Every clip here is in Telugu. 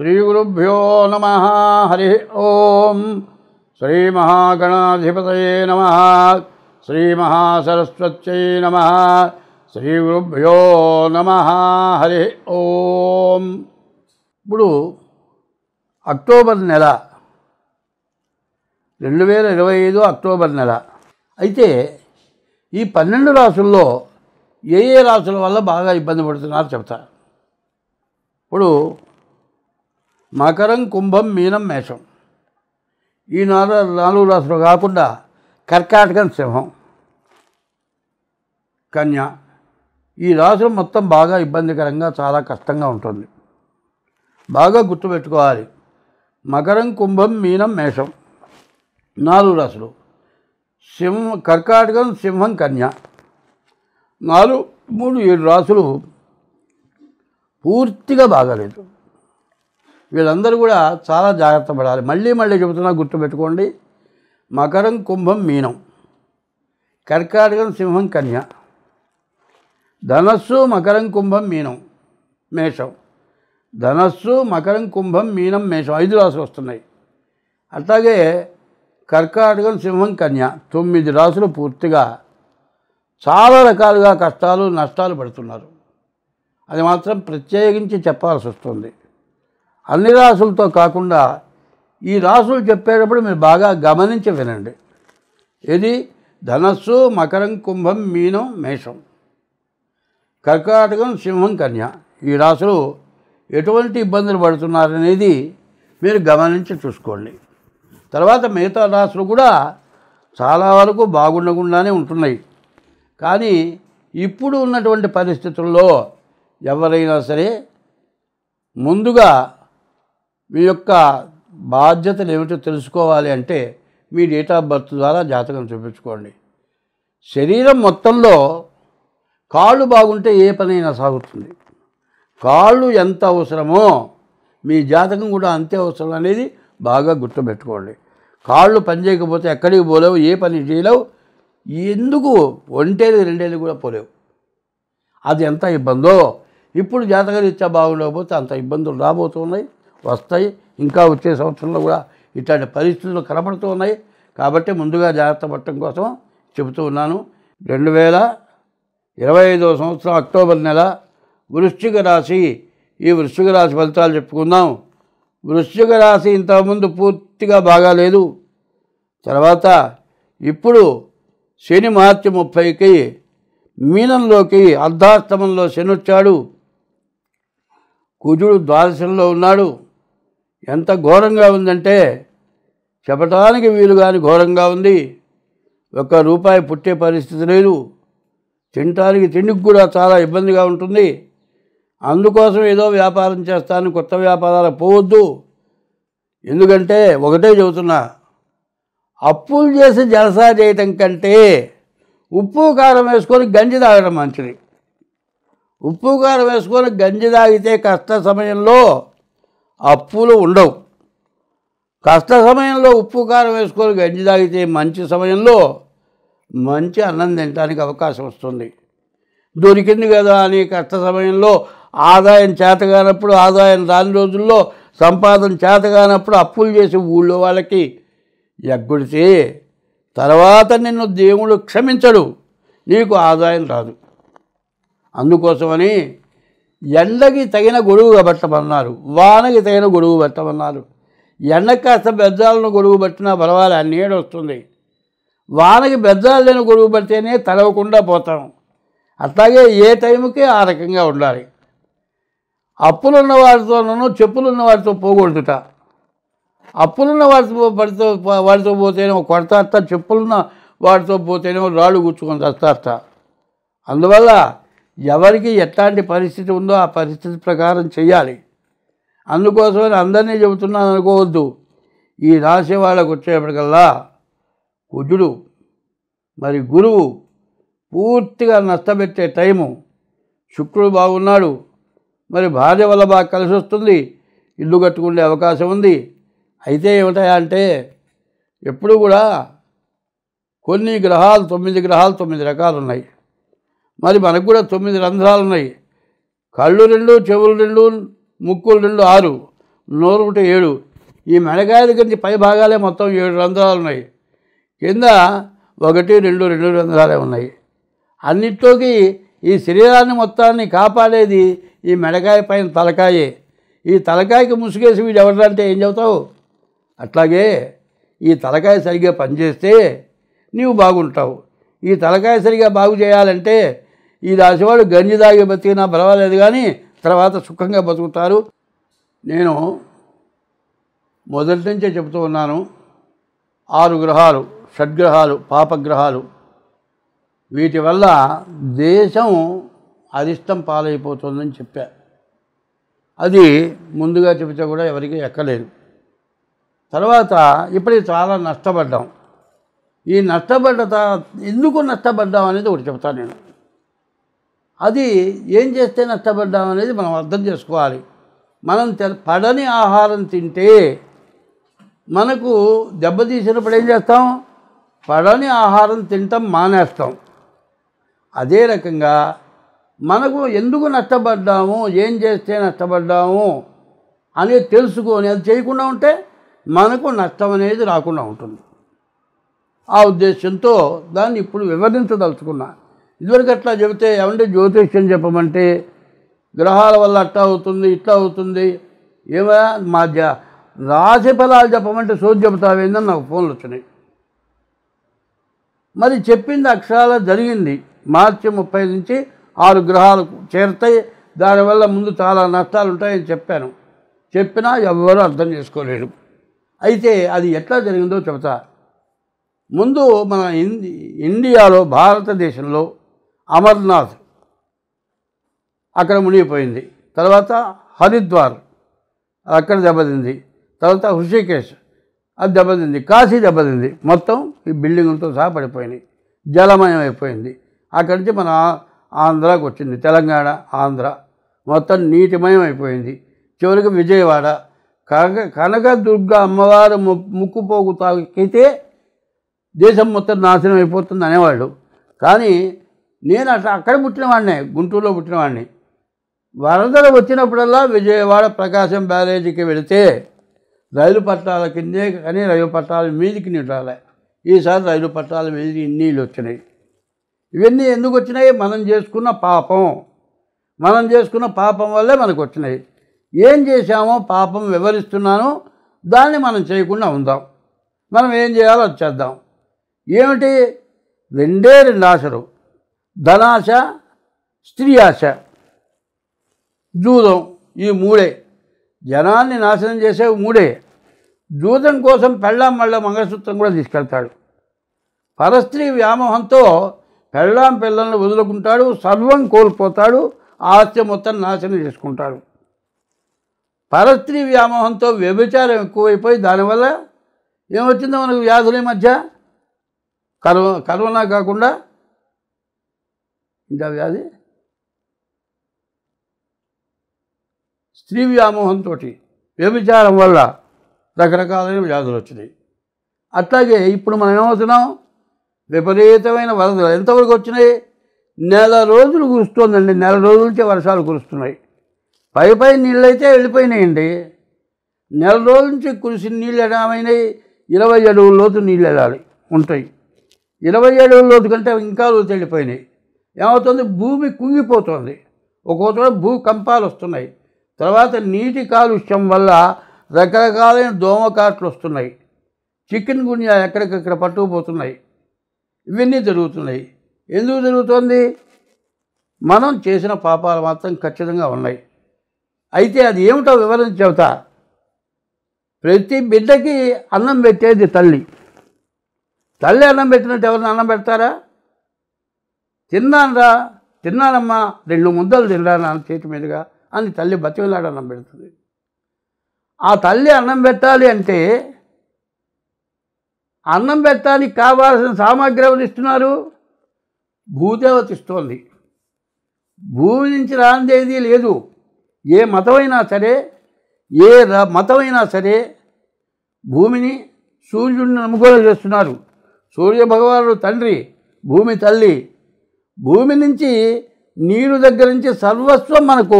श्रीगुरुभ्यो नमः। हरि ओम। श्रीमहागणाधिपतये नमः। श्रीमहासरस्वत्यै नमः। श्रीगुरुभ्यो नमः। हरि ओम। ఇప్పుడు అక్టోబర్ నెల 2025 అక్టోబర్ నెల అయితే ఈ 12 రాసుల్లో ఏ రాసుల వల్ల బాగా ఇబ్బంది పడుతున్నారో చెప్తా. ఇప్పుడు మకరం, కుంభం, మీనం, మేషం ఈ నాలుగు రాసులు కాకుండా కర్కాటకం, సింహం, కన్య ఈ రాసులు మొత్తం బాగా ఇబ్బందికరంగా చాలా కష్టంగా ఉంటుంది. బాగా గుర్తుపెట్టుకోవాలి. మకరం, కుంభం, మీనం, మేషం 4 రాసులు. కర్కాటకం, సింహం, కన్య 3 7 రాసులు పూర్తిగా బాగాలేదు. వీళ్ళందరూ కూడా చాలా జాగ్రత్త పడాలి. మళ్ళీ చెబుతున్నా, గుర్తుపెట్టుకోండి. మకరం, కుంభం, మీనం, కర్కాటకం, సింహం, కన్య, ధనస్సు, మకరం, కుంభం, మీనం, మేషం, ధనస్సు, మకరం, కుంభం, మీనం, మేషం 5 రాసులు వస్తున్నాయి. అట్లాగే కర్కాటకం, సింహం, కన్య 9 రాసులు పూర్తిగా చాలా రకాలుగా కష్టాలు నష్టాలు పడుతున్నారు. అది మాత్రం ప్రత్యేకించి చెప్పాల్సి వస్తుంది. అన్ని రాసులతో కాకుండా ఈ రాసులు చెప్పేటప్పుడు మీరు బాగా గమనించి వినండి. ఇది ధనస్సు, మకరం, కుంభం, మీనం, మేషం, కర్కాటకం, సింహం, కన్య ఈ రాసులు ఎటువంటి ఇబ్బందులు పడుతున్నారనేది మీరు గమనించి చూసుకోండి. తర్వాత మిగతా రాసులు కూడా చాలా వరకు బాగుండకుండానే ఉంటున్నాయి. కానీ ఇప్పుడు ఉన్నటువంటి పరిస్థితుల్లో ఎవరైనా సరే ముందుగా మీ యొక్క బాధ్యతలు ఏమిటో తెలుసుకోవాలి అంటే మీ డేట్ ఆఫ్ బర్త్ ద్వారా జాతకం చూపించుకోండి. శరీరం మొత్తంలో కాళ్ళు బాగుంటే ఏ పనైనా సాగుతుంది. కాళ్ళు ఎంత అవసరమో మీ జాతకం కూడా అంతే అవసరం అనేది బాగా గుర్తుపెట్టుకోండి. కాళ్ళు పనిచేయకపోతే ఎక్కడికి పోలేవు, ఏ పని చేయలేవు. ఎందుకు ఒంటేది 2 ఏళ్ళు కూడా పోలేవు. అది ఎంత ఇబ్బందో ఇప్పుడు జాతకం ఇచ్చా బాగుండకపోతే అంత ఇబ్బందులు రాబోతున్నాయి, వస్తాయి. ఇంకా వచ్చే సంవత్సరంలో కూడా ఇట్లాంటి పరిస్థితులు కనపడుతూ ఉన్నాయి. కాబట్టి ముందుగా జాగ్రత్త పడటం కోసం చెబుతూ ఉన్నాను. 2025 సంవత్సరం అక్టోబర్ నెల వృశ్చిక రాశి. ఈ వృశ్చిక రాశి ఫలితాలు చెప్పుకుందాం. వృశ్చిక రాశి ఇంతకుముందు పూర్తిగా బాగాలేదు. తర్వాత ఇప్పుడు శని మార్చి 30కి మీనంలోకి అర్ధాష్టమంలో శని వచ్చాడు. కుజుడు ద్వాదశంలో ఉన్నాడు. ఎంత ఘోరంగా ఉందంటే చెప్పడానికి వీలు కాని ఘోరంగా ఉంది. ₹1 పుట్టే పరిస్థితి లేదు. తినటానికి తిండికి కూడా చాలా ఇబ్బందిగా ఉంటుంది. అందుకోసం ఏదో వ్యాపారం చేస్తాను, కొత్త వ్యాపారాలు పోవద్దు. ఎందుకంటే ఒకటే చెబుతున్నా, అప్పులు చేసి జలసా చేయటం కంటే ఉప్పు కారం వేసుకొని గంజి తాగడం మంచిది. ఉప్పు కారం వేసుకొని గంజి తాగితే కష్ట సమయంలో అప్పులు ఉండవు. కష్ట సమయంలో ఉప్పు కారం వేసుకొని గంజి తాగితే మంచి సమయంలో మంచి అన్నం తినడానికి అవకాశం వస్తుంది. దొరికింది కదా అని కష్ట సమయంలో ఆదాయం చేతగానప్పుడు, ఆదాయం రాని రోజుల్లో సంపాదన చేతగానప్పుడు అప్పులు చేసి ఊళ్ళో వాళ్ళకి ఎగ్గొడితే తర్వాత నిన్ను దేవుడు క్షమించడు, నీకు ఆదాయం రాదు. అందుకోసమని ఎండకి తగిన గొడుగు పట్టమన్నారు, వానకి తగిన గొడుగు పట్టమన్నారు. ఎండకి కాస్త బెజ్జాలను గొడుగు పట్టినా పర్వాలే, అన్ని ఏడు వస్తుంది. వానకి బెజ్జాలు లేని గొడుగు పడితేనే తడవకుండా పోతాం. అట్లాగే ఏ టైంకి ఆ రకంగా ఉండాలి. అప్పులున్న వాటితోనూ చెప్పులున్న వాటితో పోకూడదుట. అప్పులున్న వాటితో పోతేనేమో కొడతారట, చెప్పులున్న వాటితో పోతేనేమో రాళ్ళు కూర్చుకొని తెస్తారట. అందువల్ల ఎవరికి ఎట్లాంటి పరిస్థితి ఉందో ఆ పరిస్థితి ప్రకారం చేయాలి. అందుకోసమని అందరినీ చెబుతున్నాను అనుకోవద్దు. ఈ రాశి వాళ్ళకు వచ్చేప్పటికల్లా కుజుడు మరి గురువు పూర్తిగా నష్టపెట్టే టైము. శుక్రుడు బాగున్నాడు. మరి భార్య వల్ల బాగా కలిసి వస్తుంది. ఇల్లు కట్టుకునే అవకాశం ఉంది. అయితే ఏమిటాయా అంటే ఎప్పుడు కూడా కొన్ని గ్రహాలు 9 గ్రహాలు 9 రకాలు ఉన్నాయి. మరి మనకు కూడా 9 రంధ్రాలు ఉన్నాయి. కళ్ళు 2, చెవులు 2, ముక్కులు 2, 6. నోరు ఒకటి 7. ఈ మెడకాయ దగ్గర నుంచి పై భాగాలే మొత్తం 7 రంధ్రాలు ఉన్నాయి. కింద 1, 2 రంధ్రాలే ఉన్నాయి. అన్నిట్లోకి ఈ శరీరాన్ని మొత్తాన్ని కాపాడేది ఈ మెడకాయ పైన తలకాయే. ఈ తలకాయకి ముసుగేసి వీడు ఎవరంటే ఏం చెబుతావు? అట్లాగే ఈ తలకాయ సరిగ్గా పనిచేస్తే నీవు బాగుంటావు. ఈ తలకాయ సరిగ్గా బాగు చేయాలంటే ఈ రాశివాడు గంజి దాగి బతికినా పర్వాలేదు, కానీ తర్వాత సుఖంగా బతుకుతారు. నేను మొదటి నుంచే చెబుతూ ఉన్నాను, 6 గ్రహాలు, షడ్గ్రహాలు, పాపగ్రహాలు, వీటి వల్ల దేశం అరిష్టం పాలైపోతుందని చెప్పా. అది ముందుగా చెబితే కూడా ఎవరికి ఎక్కలేదు. తర్వాత ఇప్పటికి చాలా నష్టపడ్డాం. ఈ ఎందుకు నష్టపడ్డాం అనేది ఒకటి చెప్తాను నేను. అది ఏం చేస్తే నష్టపడ్డాం అనేది మనం అర్థం చేసుకోవాలి. మనం పడని ఆహారం తింటే మనకు దెబ్బతీసినప్పుడు ఏం చేస్తాం? పడని ఆహారం తింటాం మానేస్తాం. అదే రకంగా మనకు ఎందుకు నష్టపడ్డాము, ఏం చేస్తే నష్టపడ్డాము అనేది తెలుసుకొని అది చేయకుండా ఉంటే మనకు నష్టం అనేది రాకుండా ఉంటుంది. ఆ ఉద్దేశంతో దాన్ని ఇప్పుడు వివరించదలుచుకున్నా. ఇదివరకు అట్లా చెబితే ఏమంటే జ్యోతిష్యం చెప్పమంటే గ్రహాల వల్ల అట్లా అవుతుంది, ఇట్లా అవుతుంది, ఏమైనా మా రాశి ఫలాలు చెప్పమంటే సోది చెబుతావేందని నాకు ఫోన్లు వచ్చినాయి. మరి చెప్పింది అక్షరాల జరిగింది. మార్చి 30 నుంచి 6 గ్రహాలు చేరుతాయి, దానివల్ల ముందు చాలా నష్టాలు ఉంటాయని చెప్పాను. చెప్పినా ఎవ్వరూ అర్థం చేసుకోలేరు. అయితే అది ఎట్లా జరిగిందో చెబుతా. ముందు మన ఇండియాలో, భారతదేశంలో అమర్నాథ్ అక్కడ మునిగిపోయింది. తర్వాత హరిద్వార్ అక్కడ దెబ్బతింది. తర్వాత హృషికేశ్ అది దెబ్బతింది. కాశీ దెబ్బతింది. మొత్తం ఈ బిల్డింగులతో సహా పడిపోయినాయి. జలమయం అయిపోయింది. అక్కడి నుంచి మన ఆంధ్రాకి వచ్చింది. తెలంగాణ, ఆంధ్ర మొత్తం నీటిమయం అయిపోయింది. చివరికి విజయవాడ కనకదుర్గ అమ్మవారు ముక్కుపోగు తాకితే దేశం మొత్తం నాశనం అయిపోతుంది అనేవాళ్ళు. కానీ నేను అక్కడ పుట్టినవాడినే, గుంటూరులో పుట్టినవాడిని. వరదలు వచ్చినప్పుడల్లా విజయవాడ ప్రకాశం బ్యారేజీకి వెళితే రైలు పట్టాల కిందే, కానీ రైలు పట్టాల మీదికి నీళ్ళు రాలే. ఈసారి రైలు పట్టాల మీదకి నీళ్ళు వచ్చినాయి. ఇవన్నీ ఎందుకు వచ్చినాయి? మనం చేసుకున్న పాపం వల్లే మనకు వచ్చినాయి. ఏం చేశామో పాపం వివరిస్తున్నాను. దాన్ని మనం చేయకుండా ఉందాం. మనం ఏం చేయాలో అది చేద్దాం. ఏమిటి? 2 ఆశలు, ధనాశ, స్త్రీ ఆశ, జూదం. ఈ 3 జనాన్ని నాశనం చేసే 3. జూదం కోసం పెళ్ళాం మళ్ళీ మంగళసూత్రం కూడా తీసుకెళ్తాడు. పరస్త్రీ వ్యామోహంతో పెళ్ళాం పిల్లల్ని వదులుకుంటాడు, సర్వం కోల్పోతాడు, ఆస్తి మొత్తం నాశనం చేసుకుంటాడు. పరస్త్రీ వ్యామోహంతో వ్యభిచారం ఎక్కువైపోయి దానివల్ల ఏమొచ్చిందో మనకు వ్యాధుల మధ్య కరోనా కాకుండా ఇంకా వ్యాధి స్త్రీ వ్యామోహంతో వ్యభిచారం వల్ల రకరకాలైన వ్యాధులు వచ్చినాయి. అట్లాగే ఇప్పుడు మనం ఏమవుతున్నాం? విపరీతమైన వరదలు ఎంతవరకు వచ్చినాయి? నెల రోజులు కురుస్తోందండి. నెల రోజుల నుంచే వర్షాలు కురుస్తున్నాయి. పై నీళ్ళైతే వెళ్ళిపోయినాయండి. నెల రోజుల నుంచి కురిసిన నీళ్ళు ఏమైనాయి? 20 అడుగుల లోతు నీళ్ళు వెళ్ళాలి ఉంటాయి. 20 అడుగుల లోతు కంటే ఇంకా లోతు వెళ్ళిపోయినాయి. ఏమవుతుంది? భూమి కుంగిపోతుంది. ఒక్కొక్క భూకంపాలు వస్తున్నాయి. తర్వాత నీటి కాలుష్యం వల్ల రకరకాలైన దోమకాట్లు వస్తున్నాయి. చికెన్ గున్యా ఎక్కడికక్కడ పట్టుకుపోతున్నాయి. ఇవన్నీ జరుగుతున్నాయి. ఎందుకు జరుగుతుంది? మనం చేసిన పాపాలు మాత్రం ఖచ్చితంగా ఉన్నాయి. అయితే అది ఏమిటో వివరించి చెబుతా. ప్రతి బిడ్డకి అన్నం పెట్టేది తల్లి. తల్లి అన్నం పెట్టినట్టు ఎవరిని అన్నం పెడతారా? తిన్నానమ్మా 2 ముద్దలు తిన్నాను చేతి మీదుగా అని తల్లి బతిలాడ అన్నం పెడుతుంది. ఆ తల్లి అన్నం పెట్టాలి అంటే అన్నం పెట్టడానికి కావాల్సిన సామాగ్రి ఎవరు ఇస్తున్నారు? భూదేవత ఇస్తోంది. భూమి నుంచి రానిదేది లేదు. ఏ మతమైనా సరే భూమిని, సూర్యుడిని నమ్ముకొని చేస్తున్నారు. సూర్య భగవానుడు తండ్రి, భూమి తల్లి. భూమి నుంచి నీరు దగ్గర నుంచి సర్వస్వం మనకు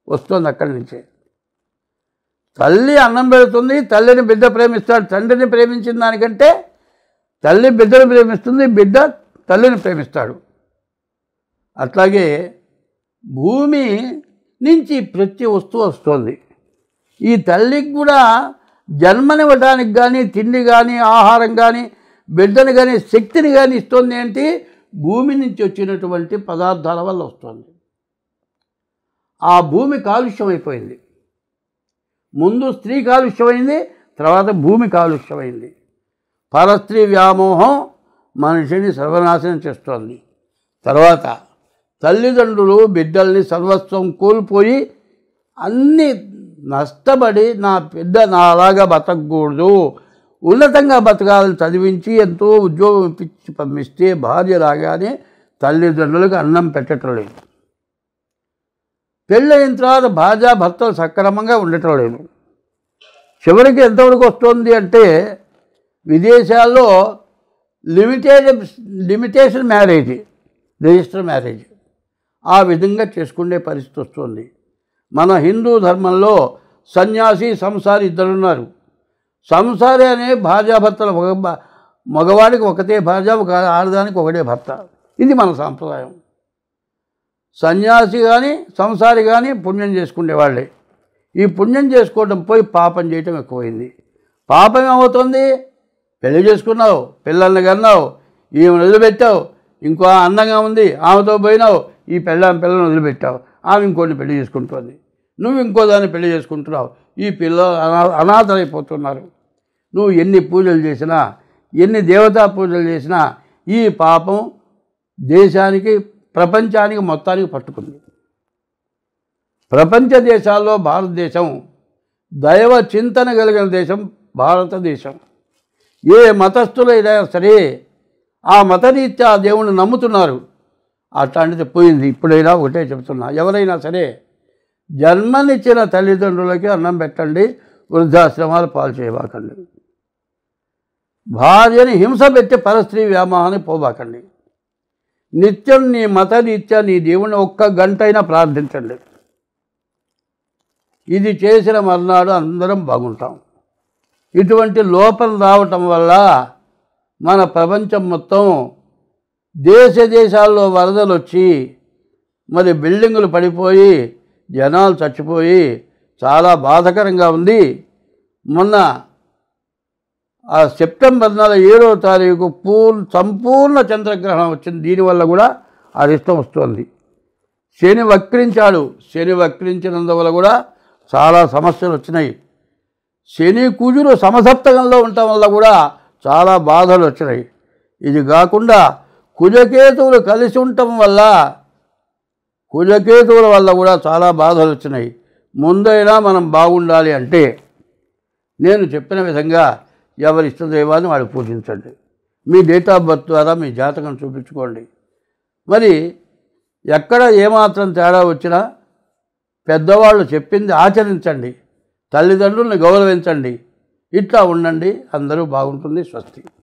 వస్తుంది అక్కడి నుంచే. తల్లి అన్నం పెడుతుంది, తల్లిని బిడ్డ ప్రేమిస్తాడు. తండ్రిని ప్రేమించిన దానికంటే తల్లి బిడ్డను ప్రేమిస్తుంది, బిడ్డ తల్లిని ప్రేమిస్తాడు. అట్లాగే భూమి నుంచి ప్రతి వస్తువు వస్తుంది. ఈ తల్లికి కూడా జన్మనివ్వడానికి కానీ, తిండి కానీ, ఆహారం కానీ, బిడ్డను కానీ, శక్తిని కానీ ఇస్తుంది. ఏంటి? భూమి నుంచి వచ్చినటువంటి పదార్థాల వల్ల వస్తుంది. ఆ భూమి కాలుష్యం అయిపోయింది. ముందు స్త్రీ కాలుష్యమైంది, తర్వాత భూమి కాలుష్యమైంది. పరస్త్రీ వ్యామోహం మనిషిని సర్వనాశనం చేస్తోంది. తర్వాత తల్లిదండ్రులు బిడ్డల్ని సర్వస్వం కోల్పోయి అన్నీ నష్టపడి నా బిడ్డ నాలాగా బతకూడదు, ఉన్నతంగా బతకాలని చదివించి ఎంతో ఉద్యోగం ఇప్పించి పంపిస్తే భార్య రాగానే తల్లిదండ్రులకు అన్నం పెట్టడం లేదు. పెళ్ళైన తర్వాత భార్యాభర్తలు సక్రమంగా ఉండటం లేదు. చివరికి ఎంతవరకు వస్తుంది అంటే విదేశాల్లో లిమిటేషన్ మ్యారేజ్, రిజిస్టర్ మ్యారేజ్ ఆ విధంగా చేసుకునే పరిస్థితి వస్తుంది. మన హిందూ ధర్మంలో సన్యాసి, సంసారి ఇద్దరున్నారు. సంసారి అనే భార్యాభర్తలు మగవాడికి ఒకటే భార్య, ఒక ఆడదానికి ఒకటే భర్త. ఇది మన సాంప్రదాయం. సన్యాసి కానీ సంసారి కానీ పుణ్యం చేసుకునేవాళ్ళే. ఈ పుణ్యం చేసుకోవడం పోయి పాపం చేయటం ఎక్కువైంది. పాపం ఏమవుతుంది? పెళ్లి చేసుకున్నావు, పిల్లల్ని కన్నావు, ఈమెను వదిలిపెట్టావు, ఇంకో అందంగా ఉంది ఆమెతో పోయినావు, ఈ పిల్లని వదిలిపెట్టావు, ఆమె ఇంకోటి పెళ్లి చేసుకుంటుంది, నువ్వు ఇంకో దాన్ని పెళ్లి చేసుకుంటున్నావు, ఈ పిల్లలు అనాథలైపోతున్నారు. నువ్వు ఎన్ని పూజలు చేసినా, ఎన్ని దేవతా పూజలు చేసినా ఈ పాపం దేశానికి, ప్రపంచానికి మొత్తానికి పట్టుకుంది. ప్రపంచ దేశాల్లో భారతదేశం దైవ చింతన కలిగిన దేశం భారతదేశం. ఏ మతస్థులైనా సరే ఆ మతరీత్యా దేవుణ్ణి నమ్ముతున్నారు. అట్లాంటిది పోయింది. ఇప్పుడైనా ఒకటే చెప్తున్నా, ఎవరైనా సరే జన్మనిచ్చిన తల్లిదండ్రులకి అన్నం పెట్టండి, వృద్ధాశ్రమాలు పాలు చేయబాకండి. భార్యని హింస పెట్టి పరస్త్రీ వ్యామోహాన్ని పోబాకండి. నిత్యం నీ మతరీత్యా నీ దేవుని ఒక్క గంటైనా ప్రార్థించండి. ఇది చేసిన మర్నాడు అందరం బాగుంటాం. ఇటువంటి లోపం రావటం వల్ల మన ప్రపంచం మొత్తం దేశాల్లో వరదలు వచ్చి మరి బిల్డింగులు పడిపోయి జనాలు చచ్చిపోయి చాలా ఉంది. మొన్న ఆ సెప్టెంబర్ 7వ తారీఖు సంపూర్ణ చంద్రగ్రహణం వచ్చింది. దీనివల్ల కూడా అరిష్టం వస్తుంది. శని వక్రించాడు. శని వక్రించినందువల్ల కూడా చాలా సమస్యలు వచ్చినాయి. శని కుజులు సమసప్తకంలో ఉండటం వల్ల కూడా చాలా బాధలు వచ్చినాయి. ఇది కాకుండా కుజకేతువులు కలిసి ఉండటం వల్ల, కుజకేతువుల వల్ల కూడా చాలా బాధలు వచ్చినాయి. ముందైనా మనం బాగుండాలి అంటే నేను చెప్పిన విధంగా ఎవరి ఇష్టదైవాన్ని వాడు పూజించండి. మీ డేట్ ఆఫ్ బర్త్ ద్వారా మీ జాతకం చూపించుకోండి. మరి ఎక్కడ ఏమాత్రం తేడా వచ్చినా పెద్దవాళ్ళు చెప్పింది ఆచరించండి, తల్లిదండ్రులను గౌరవించండి. ఇట్లా ఉండండి, అందరూ బాగుంటుంది. స్వస్తి.